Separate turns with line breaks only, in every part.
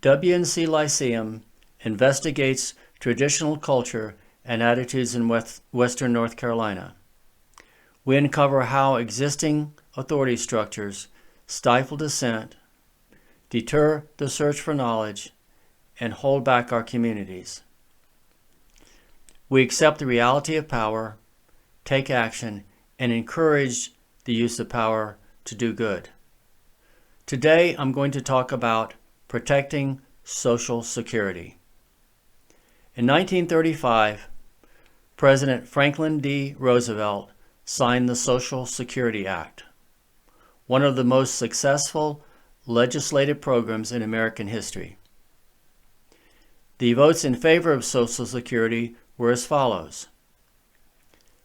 WNC Lyceum investigates traditional culture and attitudes in Western North Carolina. We uncover how existing authority structures stifle dissent, deter the search for knowledge, and hold back our communities. We accept the reality of power, take action, and encourage the use of power to do good. Today, I'm going to talk about protecting Social Security. In 1935, President Franklin D. Roosevelt signed the Social Security Act, one of the most successful legislative programs in American history. The votes in favor of Social Security were as follows.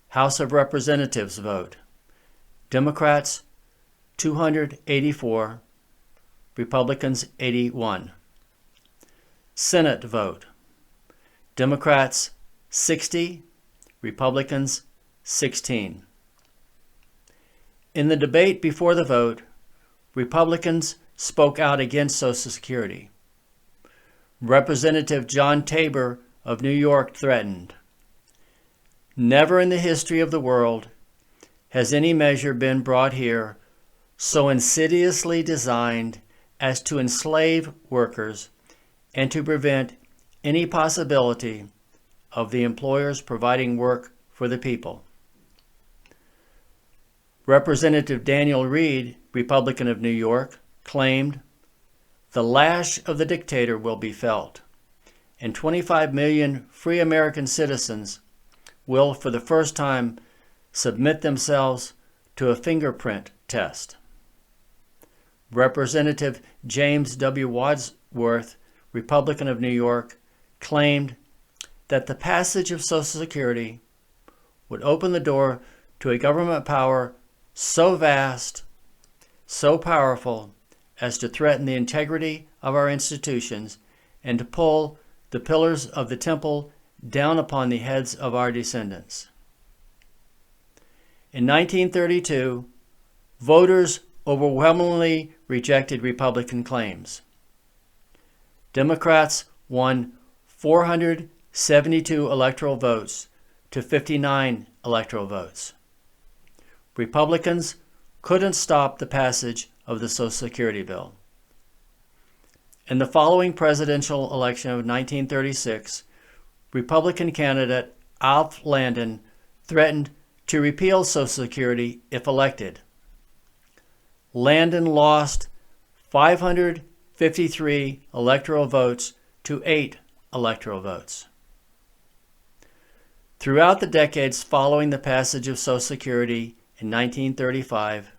House of Representatives vote. Democrats 284, Republicans 81. Senate vote. Democrats 60, Republicans 16. In the debate before the vote, Republicans spoke out against Social Security. Representative John Tabor of New York threatened, "Never in the history of the world has any measure been brought here so insidiously designed as to enslave workers and to prevent any possibility of the employers providing work for the people." Representative Daniel Reed, Republican of New York, claimed, "The lash of the dictator will be felt, and 25 million free American citizens will for the first time submit themselves to a fingerprint test." Representative James W. Wadsworth, Republican of New York, claimed that the passage of Social Security would open the door to a government power so vast, so powerful, as to threaten the integrity of our institutions and to pull the pillars of the temple down upon the heads of our descendants. In 1932, voters overwhelmingly rejected Republican claims. Democrats won 472 electoral votes to 59 electoral votes. Republicans couldn't stop the passage of the Social Security bill. In the following presidential election of 1936, Republican candidate Alf Landon threatened to repeal Social Security if elected. Landon lost 553 electoral votes to 8 electoral votes. Throughout the decades following the passage of Social Security in 1935,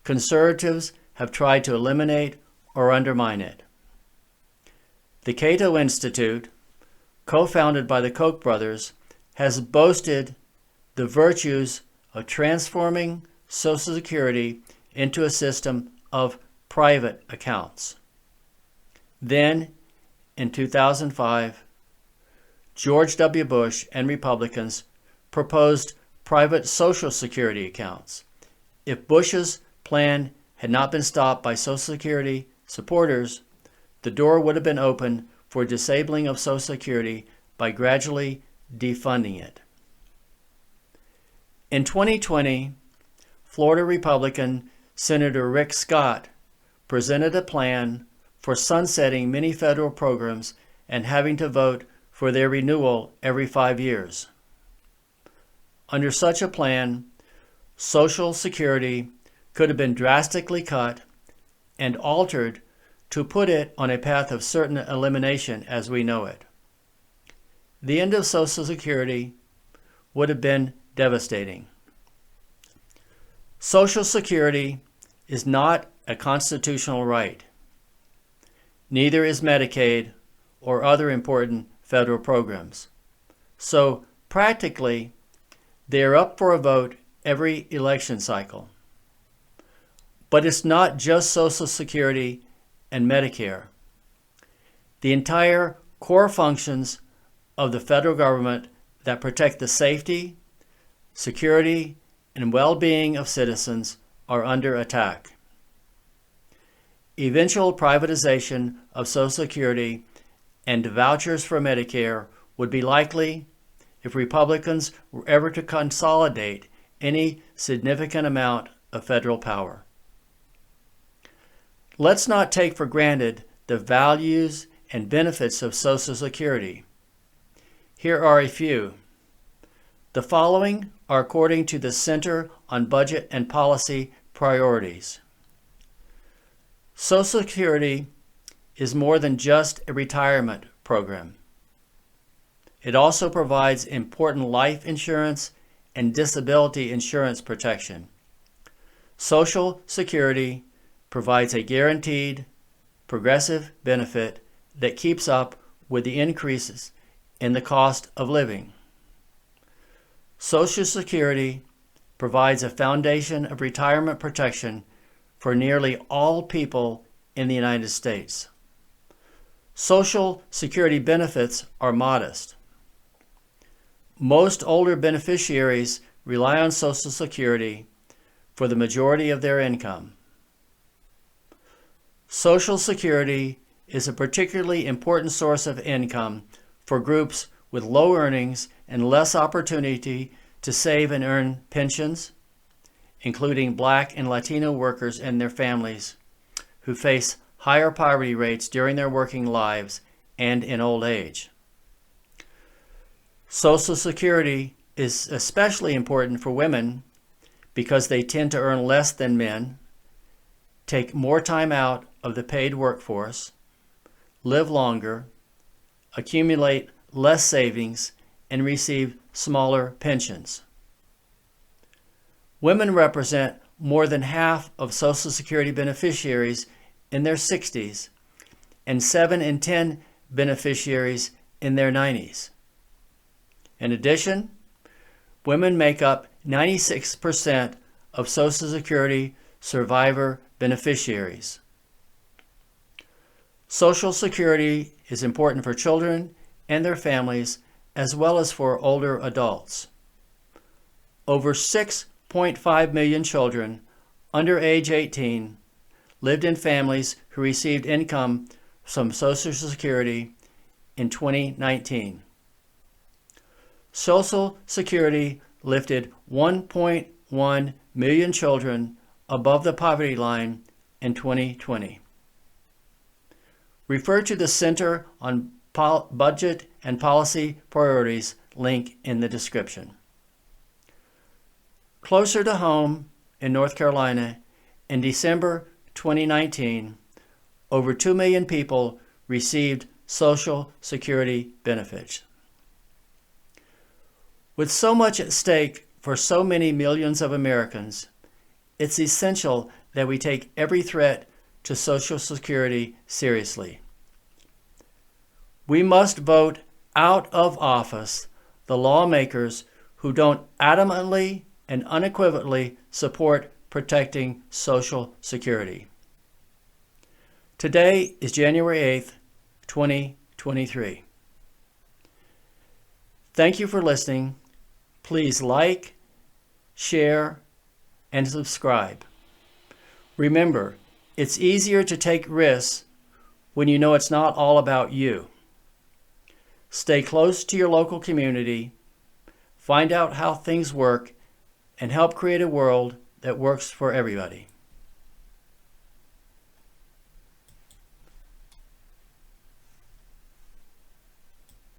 conservatives have tried to eliminate or undermine it. The Cato Institute, co-founded by the Koch brothers, has boasted the virtues of transforming Social Security into a system of private accounts. Then, in 2005, George W. Bush and Republicans proposed private Social Security accounts. If Bush's plan had not been stopped by Social Security supporters, the door would have been open for disabling of Social Security by gradually defunding it. In 2020, Florida Republican Senator Rick Scott presented a plan for sunsetting many federal programs and having to vote for their renewal every 5 years. Under such a plan, Social Security could have been drastically cut and altered to put it on a path of certain elimination as we know it. The end of Social Security would have been devastating. Social Security is not a constitutional right. Neither is Medicaid or other important federal programs. So practically, they are up for a vote every election cycle. But it's not just Social Security and Medicare. The entire core functions of the federal government that protect the safety, security, and well-being of citizens are under attack. eventual privatization of Social Security and vouchers for Medicare would be likely if Republicans were ever to consolidate any significant amount of federal power. Let's not take for granted the values and benefits of Social Security. Here are a few. The following are according to the Center on Budget and Policy Priorities. Social Security is more than just a retirement program. It also provides important life insurance and disability insurance protection. Social Security provides a guaranteed, progressive benefit that keeps up with the increases in the cost of living. Social Security provides a foundation of retirement protection for nearly all people in the United States. Social Security benefits are modest. Most older beneficiaries rely on Social Security for the majority of their income. Social Security is a particularly important source of income for groups with low earnings and less opportunity to save and earn pensions, including Black and Latino workers and their families who face higher poverty rates during their working lives and in old age. Social Security is especially important for women because they tend to earn less than men, take more time out of the paid workforce, live longer, accumulate less savings, and receive smaller pensions. Women represent more than half of Social Security beneficiaries in their 60s and 7 in 10 beneficiaries in their 90s. In addition, women make up 96% of Social Security survivor beneficiaries. Social Security is important for children and their families as well as for older adults. Over 6.5 million children under age 18 lived in families who received income from Social Security in 2019. Social Security lifted 1.1 million children above the poverty line in 2020. Refer to the Center on Budget and Policy Priorities link in the description. Closer to home in North Carolina, in December 2019, over 2 million people received Social Security benefits. With so much at stake for so many millions of Americans, it's essential that we take every threat to Social Security seriously. We must vote out of office the lawmakers who don't adamantly and unequivocally support protecting Social Security. Today is January 8th, 2023. Thank you for listening. Please like, share, and subscribe. Remember, it's easier to take risks when you know it's not all about you. Stay close to your local community, find out how things work, and help create a world that works for everybody.